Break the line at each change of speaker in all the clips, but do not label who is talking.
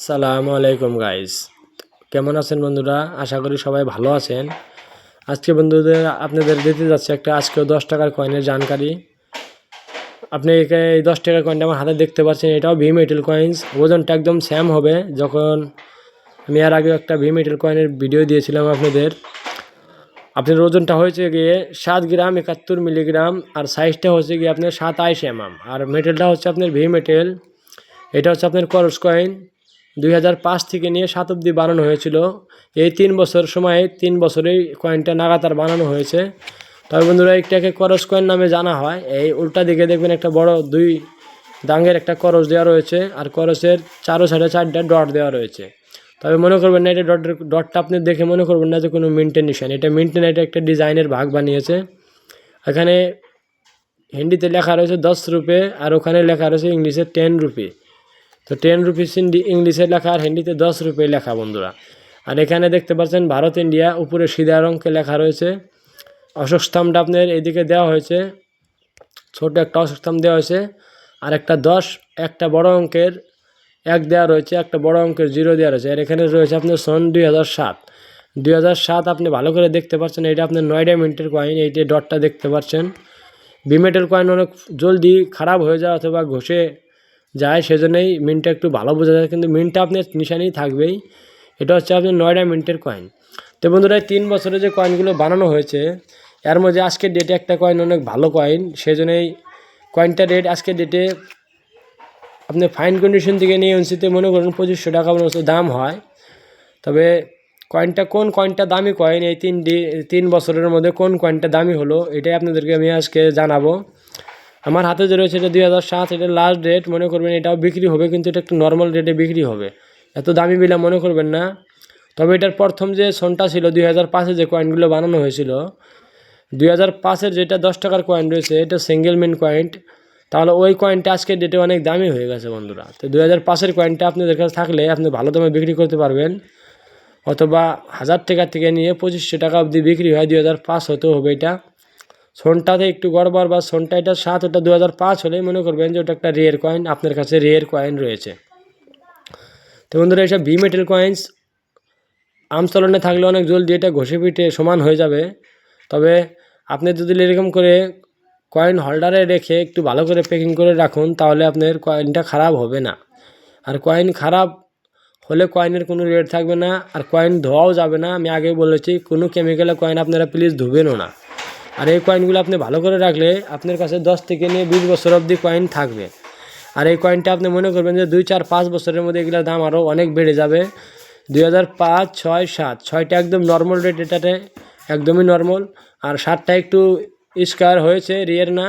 সালামু আলাইকুম গাইস, কেমন আছেন বন্ধুরা? আশা করি সবাই ভালো আছেন। আজকে বন্ধুদের আপনাদের দিতে যাচ্ছে একটা আজকেও 10 টাকার কয়েনের জানকারি। আপনি এই 10 টাকার কয়েনটা আমার হাতে দেখতে পাচ্ছেন, এটাও ভি মেটাল কয়েন্স। ওজনটা একদম সেম হবে। যখন আমি আর আগে একটা ভি মেটাল কয়েনের ভিডিও দিয়েছিলাম আপনার ওজনটা হয়েছে গিয়ে 7 গ্রাম 71 মিলিগ্রাম, আর সাইজটা হচ্ছে গিয়ে আপনার 27 আর মেটেলটা হচ্ছে আপনার ভি মেটেল। এটা হচ্ছে আপনার করস কয়েন। 2005 থেকে নিয়ে 7 অবধি বানানো হয়েছিল। এই 3 বছর সময়ে 3 বছরেই কয়েনটা লাগাতার বানানো হয়েছে। তবে বন্ধুরা, এটাকে করস কয়েন নামে জানা হয়। এই উল্টা দিকে দেখবেন একটা বড় 2 দাঙ্গের একটা করস দেওয়া রয়েছে, আর করসের চারো সাইডে 4টা ডট দেওয়া রয়েছে। তবে মনে করবেন না এটা ডটটা আপনি দেখে মনে করবেন না যে কোনো মিন্টের নিশান। এটা মিন্টেন, এটা একটা ডিজাইনের ভাগ বানিয়েছে। এখানে হিন্দিতে লেখা রয়েছে 10 রুপে, আর ওখানে লেখা রয়েছে ইংলিশে 10 রুপি। তো 10 রুপিস ইংলিশে লেখা, আর হিন্দিতে 10 রুপি লেখা বন্ধুরা। আর এখানে দেখতে পাচ্ছেন ভারত ইন্ডিয়া, উপরে সিধা অঙ্কে লেখা রয়েছে। অশোক স্তম্ভটা আপনার এইদিকে দেওয়া হয়েছে, ছোট একটা অশোক স্তম্ভ দেওয়া হয়েছে। আর একটা 10, একটা বড় অঙ্কের 1 দেওয়া রয়েছে, একটা বড় অঙ্কের 0 দেওয়া রয়েছে। আর এখানে রয়েছে আপনার সন 2007। আপনি ভালো করে দেখতে পাচ্ছেন, এটা আপনার 9 ডায়মন্ডের কয়েন। এইটা ডটটা দেখতে পাচ্ছেন। বিমেটের কয়েন অনেক জলদি খারাপ হয়ে যায় অথবা ঘষে যায়, সেজন্যই মিনটা একটু ভালো বোঝা যায়, কিন্তু মিনটা আপনার নিশানেই থাকবেই। এটা হচ্ছে আপনার 9 ডায়মন্ডের কয়েন। তো বন্ধুরা, 3 বছরে যে কয়েনগুলো বানানো হয়েছে, এর মধ্যে আজকের ডেটে একটা কয়েন অনেক ভালো কয়েন, সেজন্যই কয়েনটা রেট আজকের ডেটে আপনি ফাইন কন্ডিশন থেকে নিয়ে এনসিতে মনে করেন 2500 টাকা মতো দাম হয়। তবে কোন কয়েনটা দামি কয়েন, এই 3 বছরের মধ্যে কোন কয়েনটা দামি হলো, এটাই আপনাদেরকে আমি আজকে জানাবো। আমার হাতে যে রয়েছে এটা 2007, এটা লাস্ট ডেট। মনে করবেন এটাও বিক্রি হবে, কিন্তু এটা একটু নর্মাল রেটে বিক্রি হবে, এত দামি বিলা মনে করবেন না। তবে এটার প্রথম যে সনটা ছিল 2005-এ যে কয়েনগুলো বানানো হয়েছিল, 2005-এর যেটা 10 টাকার কয়েন রয়েছে, এটা সিঙ্গেল মেন কয়েন। তাহলে ওই কয়েনটা আজকের ডেটে অনেক দামি হয়ে গেছে বন্ধুরা। তো 2005-এর কয়েনটা আপনাদের কাছে থাকলে আপনি ভালো দামে বিক্রি করতে পারবেন, অথবা 1000 টাকা থেকে নিয়ে 2500 টাকা অবধি বিক্রি হয়। 2005 হতে হবে এটা। সোনটাতে একটু গড়বড় বা সোনটা এটা 7, ওটা 2005 হলে মনে করবেন যে ওটা একটা রেয়ার কয়েন, আপনার কাছে রেয়ার কয়েন রয়েছে। তো বন্ধুরা, এইসব ভি মেটাল কয়েন্স আমচলনে থাকলে অনেক জলদি এটা ঘষে পিটে সমান হয়ে যাবে। তবে আপনি যদি এরকম করে কয়েন হোল্ডারে রেখে একটু ভালো করে প্যাকিং করে রাখুন, তাহলে আপনার কয়েনটা খারাপ হবে না। আর কয়েন খারাপ হলে কয়েনের কোনো রেট থাকবে না, আর কয়েন ধোয়াও যাবে না। আমি আগে বলেছি, কোনো কেমিক্যালে কয়েন আপনারা প্লিজ ধুবেনও না। আর এই কয়েনগুলো আপনি ভালো করে রাখলে আপনার কাছে 10 থেকে নিয়ে 20 বছর অবধি কয়েন থাকবে। আর এই কয়েনটা আপনি মনে করবেন যে 2, 4, 5 বছরের মধ্যে এগুলোর দাম আরও অনেক বেড়ে যাবে। 2005, 6, 7, 6টা একদম নর্মাল রেট, এটাতে একদমই নর্মাল। আর 7টা একটু স্কোয়ার হয়েছে, রিয়ের না।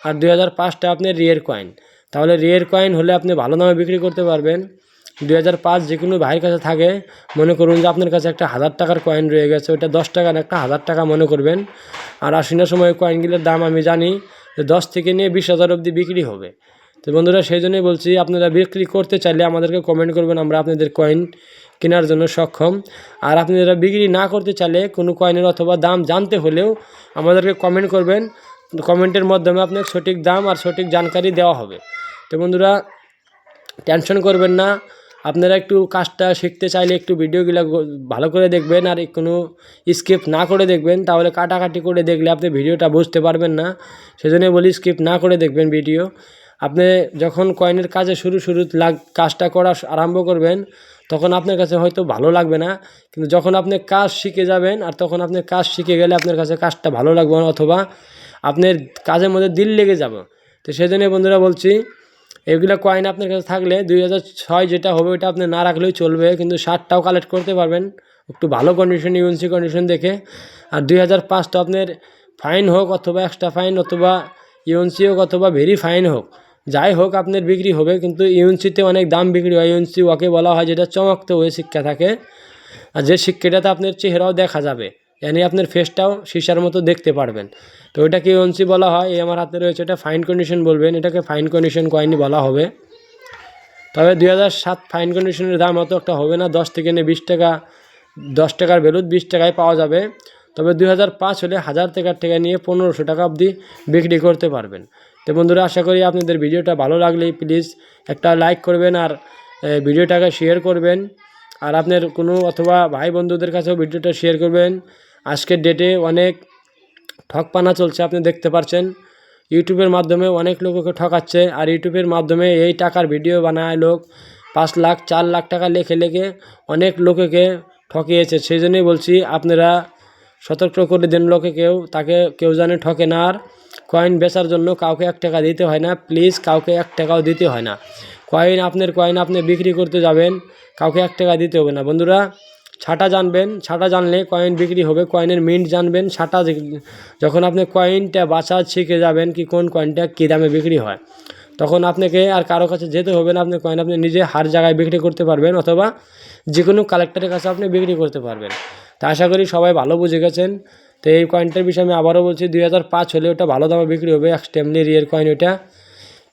আর 2005টা আপনার রিয়ের কয়েন। তাহলে রিয়ের কয়েন হলে আপনি ভালো দামে বিক্রি করতে পারবেন। 2005 যে কোনো ভাইয়ের কাছে থাকে, মনে করুন যে আপনার কাছে একটা 1000 টাকার কয়েন রয়ে গেছে, ওইটা 10 টাকা না, একটা 1000 টাকা মনে করবেন। আর আশ্বিনের সময় কয়েনগুলোর দাম আমি জানি যে 10 থেকে নিয়ে 20,000 অবধি বিক্রি হবে। তো বন্ধুরা, সেই জন্যই বলছি, আপনারা বিক্রি করতে চাইলে আমাদেরকে কমেন্ট করবেন, আমরা আপনাদের কয়েন কেনার জন্য সক্ষম। আর আপনারা বিক্রি না করতে চাইলে কোনো কয়েনের অথবা দাম জানতে হলেও আমাদেরকে কমেন্ট করবেন। কমেন্টের মাধ্যমে আপনাকে সঠিক দাম আর সঠিক জানকারি দেওয়া হবে। তো বন্ধুরা, টেনশন করবেন না। আপনারা একটু কাজটা শিখতে চাইলে একটু ভিডিওগুলো ভালো করে দেখবেন, আর কোনো স্কিপ না করে দেখবেন। তাহলে কাটাকাটি করে দেখলে আপনি ভিডিওটা বুঝতে পারবেন না। সেজন্যই বলি, স্কিপ না করে দেখবেন ভিডিও। আপনি যখন কয়েনের কাজে শুরু কাজটা করা আরম্ভ করবেন, তখন আপনার কাছে হয়তো ভালো লাগবে না, কিন্তু যখন আপনি কাজ শিখে যাবেন, আর তখন আপনি কাজ শিখে গেলে আপনার কাছে কাজটা ভালো লাগবে না, অথবা আপনার কাজের মধ্যে দিল লেগে যাবে। তো সেজন্যই বন্ধুরা বলছি, এগুলো কয়েন আপনার কাছে থাকলে 2006 যেটা হবে ওটা আপনি না রাখলেও চলবে, কিন্তু 7টাও কালেক্ট করতে পারবেন একটু ভালো কন্ডিশন, ইউএনসি কন্ডিশন দেখে। আর 2005 তো আপনার ফাইন হোক অথবা এক্সট্রা ফাইন, অথবা ইউএনসি হোক অথবা ভেরি ফাইন হোক, যাই হোক আপনার বিক্রি হবে। কিন্তু ইউএনসিতে অনেক দাম বিক্রি হয়। ইউএনসি ওকে বলা হয় যেটা চমকতে হয়ে শিক্ষা থাকে, আর যে শিক্ষাটাতে আপনার চেহারাও দেখা যাবে, মানে আপনার ফেসটাও সিসার মতো দেখতে পারবেন। তো ওইটাকে ইউএনসি বলা হয়। এই আমার হাতে রয়েছে, এটা ফাইন কন্ডিশন বলবেন, এটাকে ফাইন কন্ডিশন কয়েনই বলা হবে। তবে 2007 ফাইন কন্ডিশনের দাম অত একটা হবে না, 10 থেকে নিয়ে 20 টাকা, 10 টাকার ভ্যালু 20 টাকায় পাওয়া যাবে। তবে 2005 হলে 1000 টাকার থেকে নিয়ে 1500 টাকা অবধি বিক্রি করতে পারবেন। তো বন্ধুরা, আশা করি আপনাদের ভিডিওটা ভালো লাগলে প্লিজ একটা লাইক করবেন, আর ভিডিওটাকে শেয়ার করবেন। আর আপনার কোনো অথবা ভাই বন্ধুদের কাছেও ভিডিওটা শেয়ার করবেন। আজকের ডেটে অনেক ঠকপানা চলছে, আপনি দেখতে পাচ্ছেন ইউটিউবের মাধ্যমে অনেক লোককে ঠকাচ্ছে। আর ইউটিউবের মাধ্যমে এই টাকার ভিডিও বানায় লোক 5 লাখ 4 লাখ টাকা লেখে অনেক লোককে ঠকিয়েছে। সেই জন্যই বলছি আপনারা সতর্ক করে দেন লোকে, তাকে কেউ জানে ঠকে না। আর কয়েন বেচার জন্য কাউকে 1 টাকা দিতে হয় না, প্লিজ কাউকে 1 টাকাও দিতে হয় না। কয়েন আপনি বিক্রি করতে যাবেন, কাউকে 1 টাকা দিতে হবে না। বন্ধুরা, ছাটা জানবেন, ছাটা জানলে কয়েন বিক্রি হবে। কয়েনের মিন্ট জানবেন, ছাটা যখন আপনি কয়েনটা বাছা শিখে যাবেন কি কোন কয়েনটা কী দামে বিক্রি হয়, তখন আপনাকে আর কারো কাছে যেতে হবে না। আপনি কয়েন আপনি নিজে হার জায়গায় বিক্রি করতে পারবেন, অথবা যে কোনো কালেক্টরের কাছে আপনি বিক্রি করতে পারবেন। তা আশা করি সবাই ভালো বুঝে গেছেন। তো এই কয়েনটার বিষয়ে আমি আবারও বলছি, 2005 হলে ওটা ভালো দামে বিক্রি হবে। এক্সট্রিমলি রিয়ার কয়েন, ওইটা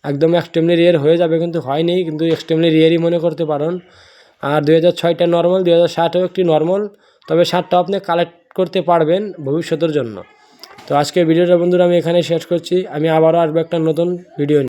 একদম এক্সট্রিমলি রিয়ার হয়ে যাবে, কিন্তু হয়নি, কিন্তু এক্সট্রিমলি রিয়ারই মনে করতে পারেন। আর 2006টা নর্মাল, 2007ও একটি নর্মাল, তবে 7টা আপনি কালেক্ট করতে পারবেন ভবিষ্যতের জন্য। তো আজকে ভিডিওটা বন্ধুরা আমি এখানে শেষ করছি। আমি আবারও আসবো একটা নতুন ভিডিও নিয়ে।